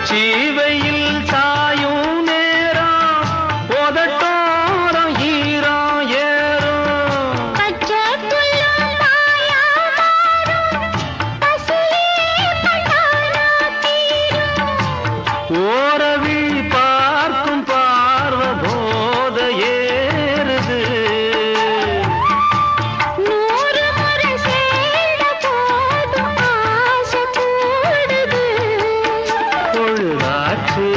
உச்சிவையில் சாயும் நேரம் உதட்டோரம் ஈரம் ஏறும் பச்சை புல்லும் மாயா மாறும் பசியே கண்டானா தீரும் ஓரவில் பார்க்கும் பார்வ போத ஏறுது 100 முறை சேர்ந்த போதும் ஆசை கூடுது பொழுதாச்சு